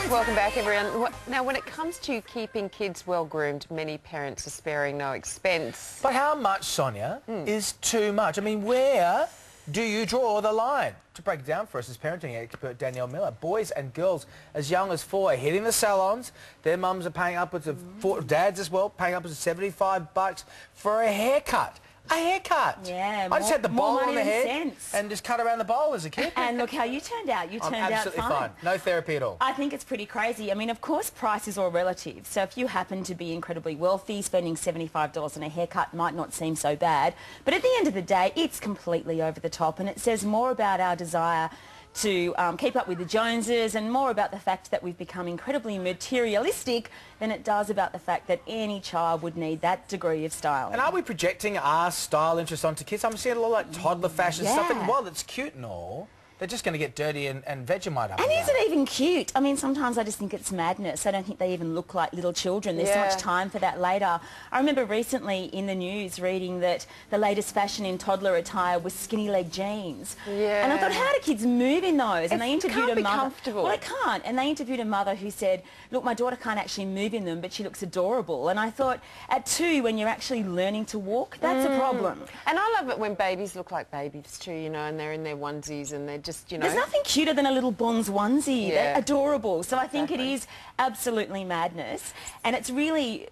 Welcome back, everyone. Now, when it comes to keeping kids well groomed, many parents are sparing no expense. But how much, Sonia, is too much? I mean, where do you draw the line? To break it down for us is parenting expert Dannielle Miller. Boys and girls as young as 4 are hitting the salons. Their mums are paying upwards of dads as well, paying upwards of $75 for a haircut. A haircut. Yeah, I just had the bowl on the head sense. and just cut around the bowl as a kid. And look how you turned out. You turned out absolutely fine. No therapy at all. I think it's pretty crazy. I mean, of course, price is all relative. So if you happen to be incredibly wealthy, spending $75 on a haircut might not seem so bad. But at the end of the day, it's completely over the top, and it says more about our desire to keep up with the Joneses and more about the fact that we've become incredibly materialistic than it does about the fact that any child would need that degree of style. And are we projecting our style interest onto kids? I'm seeing a lot of like toddler fashion stuff, and while it's cute and all, they're just going to get dirty and Vegemite up. And is it even cute? I mean, sometimes I just think it's madness. I don't think they even look like little children. There's so much time for that later. I remember recently in the news reading that the latest fashion in toddler attire was skinny leg jeans. Yeah. And I thought, how do kids move in those? And they interviewed a mother. Comfortable. Well, they can't. And they interviewed a mother who said, look, my daughter can't actually move in them, but she looks adorable. And I thought, at 2, when you're actually learning to walk, that's a problem. And I love it when babies look like babies too, you know, and they're in their onesies and they're just, you know. There's nothing cuter than a little Bonds onesie. They're adorable. So I think it is absolutely madness. And it's really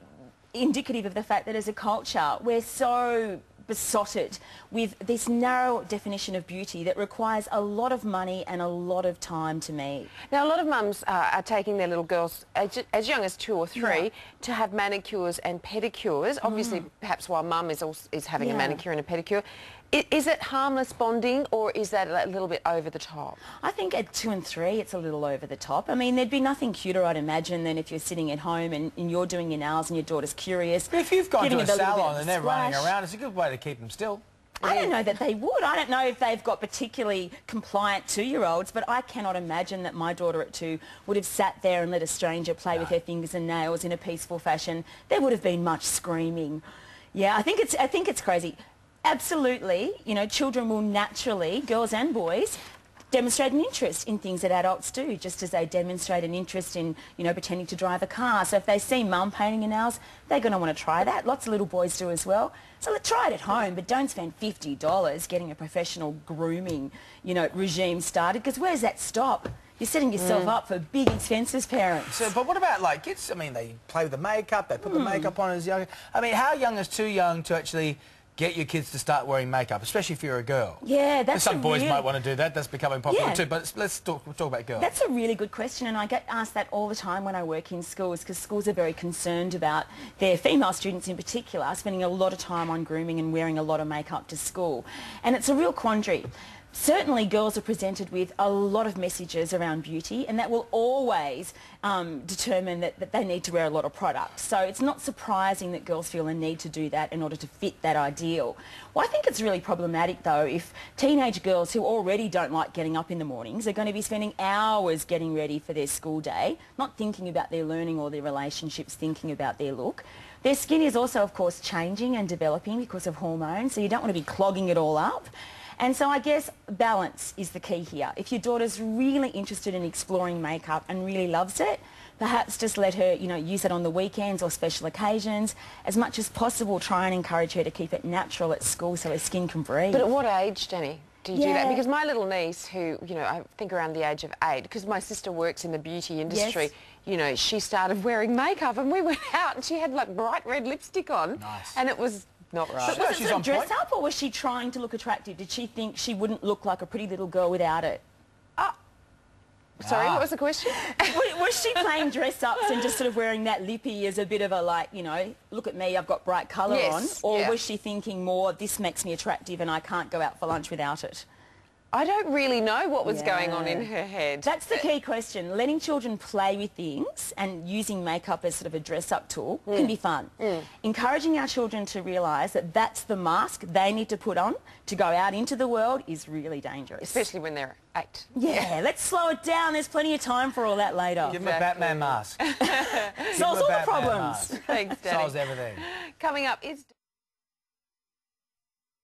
indicative of the fact that as a culture, we're so besotted with this narrow definition of beauty that requires a lot of money and a lot of time to meet. Now, a lot of mums are taking their little girls as young as 2 or 3 to have manicures and pedicures. Obviously, perhaps while mum is having a manicure and a pedicure. Is it harmless bonding, or is that a little bit over the top? I think at 2 and 3 it's a little over the top. I mean, there'd be nothing cuter, I'd imagine, than if you're sitting at home and you're doing your nails and your daughter's curious. But if you've gone to a salon and they're running around, it's a good way to keep them still. I don't know that they would. I don't know if they've got particularly compliant 2-year-olds, but I cannot imagine that my daughter at 2 would have sat there and let a stranger play with her fingers and nails in a peaceful fashion. There would have been much screaming. Yeah, I think it's crazy. Absolutely, you know, children will naturally, girls and boys, demonstrate an interest in things that adults do, just as they demonstrate an interest in, you know, pretending to drive a car. So if they see mum painting her nails, they're going to want to try that. Lots of little boys do as well. So let's try it at home, but don't spend $50 getting a professional grooming, you know, regime started, because where does that stop? You're setting yourself up for big expenses, parents. So, but what about, like, kids? I mean, they play with the makeup, they put the makeup on as young. I mean, how young is too young to actually get your kids to start wearing makeup, especially if you're a girl? Yeah, that's some boys might want to do that. That's becoming popular too. But let's talk about girls. That's a really good question, and I get asked that all the time when I work in schools, because schools are very concerned about their female students in particular spending a lot of time on grooming and wearing a lot of makeup to school. And it's a real quandary. Certainly girls are presented with a lot of messages around beauty, and that will always determine that they need to wear a lot of product. So it's not surprising that girls feel a need to do that in order to fit that ideal. Well, I think it's really problematic though if teenage girls who already don't like getting up in the mornings are going to be spending hours getting ready for their school day, not thinking about their learning or their relationships, thinking about their look. Their skin is also, of course, changing and developing because of hormones, so you don't want to be clogging it all up. And so I guess balance is the key here. If your daughter's really interested in exploring makeup and really loves it, perhaps just let her, you know, use it on the weekends or special occasions. As much as possible, try and encourage her to keep it natural at school so her skin can breathe. But at what age, Danny, do you do that? Because my little niece, who, you know, I think around the age of 8, because my sister works in the beauty industry, you know, she started wearing makeup and we went out and she had like bright red lipstick on. Nice. And it was not right. But was it a dress up, or was she trying to look attractive? Did she think she wouldn't look like a pretty little girl without it? Sorry, what was the question? Was she playing dress-ups and just sort of wearing that lippy as a bit of a, like, you know, look at me, I've got bright colour on? Or was she thinking more, this makes me attractive and I can't go out for lunch without it? I don't really know what was going on in her head. That's the key question. Letting children play with things and using makeup as sort of a dress-up tool can be fun. Encouraging our children to realise that that's the mask they need to put on to go out into the world is really dangerous. Especially when they're 8. Yeah, let's slow it down. There's plenty of time for all that later. Give them a Batman mask. Solves all the problems. Thanks, Danny. Solves everything. Coming up is...